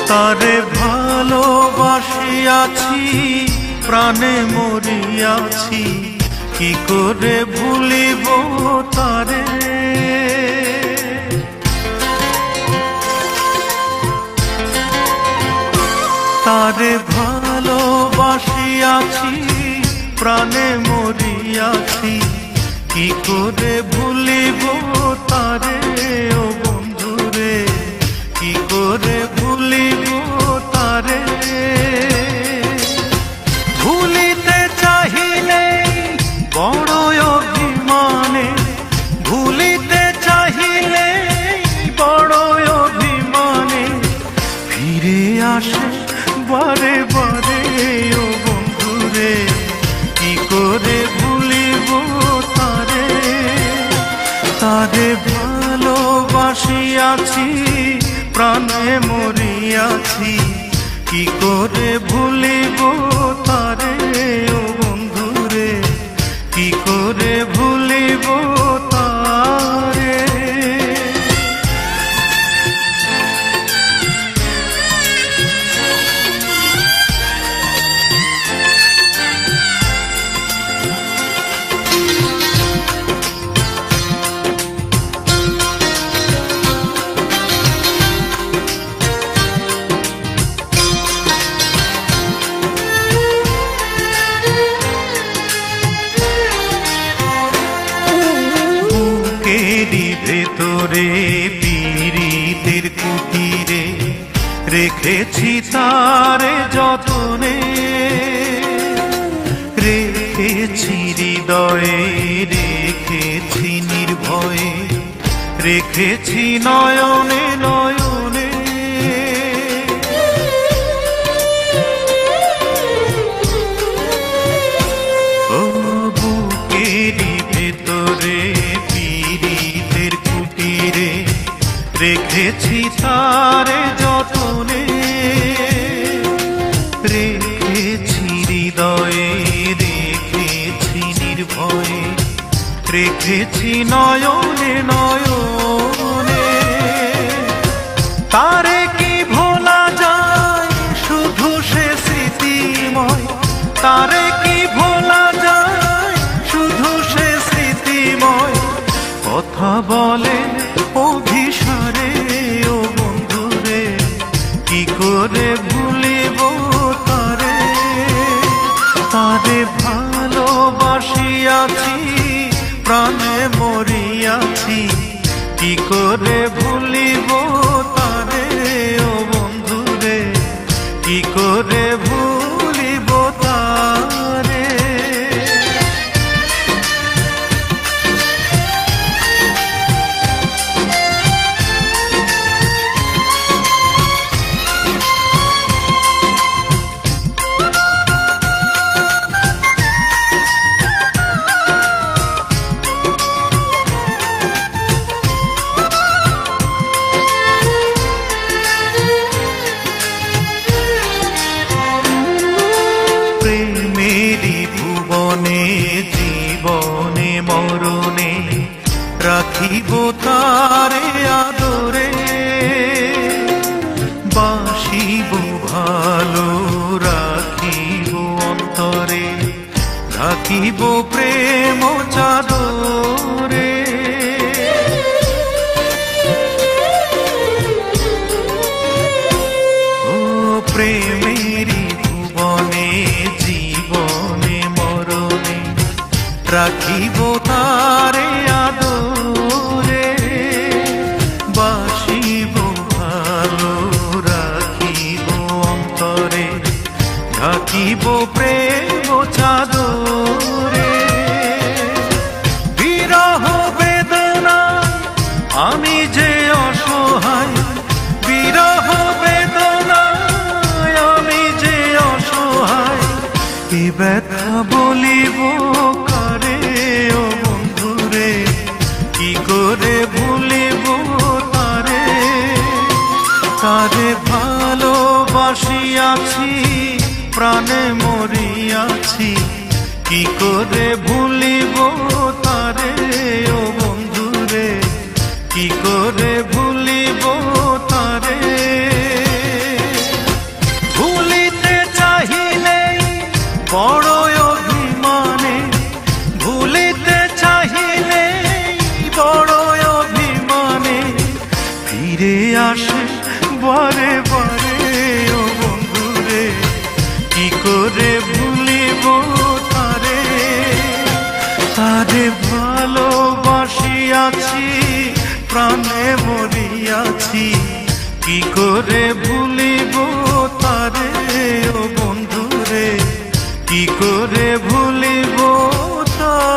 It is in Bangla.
তারে ভালোবাসিয়াছি, প্রাণে মরিয়াছি, কি করে ভুলিব তারে। তারে ভালোবাসিয়াছি, প্রাণে মরিয়াছি, কি করে ভুলিব তারে। ও বন্ধুরে, কি করে ভুলিব তারে। ভুলিতে চাহিলে বড় অভিমানে, ভুলিতে চাহিলে বড় অভিমানে, ফিরে আসে বারে বারে। ও বন্ধুরে, কি করে ভুলিব তারে। তারে ভালোবাসিয়াছি, প্রাণে মরিয়াছি, কি করে ভুলিব তারে। ও বন্ধুরে, কি করে ভুলিব তারে। ভেতরে পীড়িতের কুটিরে রেখেছি তারে যতনে, রেখেছি হৃদয়ে, রেখেছি নির্ভয়ে, রেখেছি নয়নে নয়নে। ও বুকেরই ভেতরে রেখেছি তারে যতনে, রেখেছি হৃদয়ে, রেখেছি নির্ভয়ে, রেখেছি নয়নে নয়নে। তারে কি ভোলা যায়, শুধু সে স্মৃতিময়। তারে কি ভোলা যায়, শুধু সে স্মৃতিময়। কথা বলে অভিসারে। ও বন্ধুরে, কি করে ভুলিব তারে। তারে ভালোবাসিয়াছি, প্রাণে মরিয়াছি, কি করে ভুলিব তারে। ও বন্ধুরে, কি করে ভুলিব তারে। জীবনে মরণে রাখিব তারে আদরে, বাসিব ভালো রাখিব অন্তরে, রাখিব প্রেম চাদরে। ও প্রেমেরই ভুবনে, জীবনে মরণে রাখিব তারে আদরে, বাসিব ভালো রাখিব অন্তরে, ঢাকিব প্রেম চাদরে। বিরহ বেদনা আমি যে অসহায়, বিরহ বেদনা আমি যে অসহায়, কি ব্যথা বলিব কারে। ও বন্ধুরে, কি করে ভুলিব তারে। তারে ভালোবাসিয়াছি, প্রাণে মরিয়াছি, কি করে ভুলিব তারে। ও বন্ধুরে, কি করে ভুলিব তারে। আসে বারে বারে ও বন্ধুরে, কি করে ভুলিব তারে। তারে ভালোবাসিয়াছি, প্রাণে মরিয়াছি, কি করে ভুলিব তারে ও বন্ধুরে, কি করে ভুলিব তারে।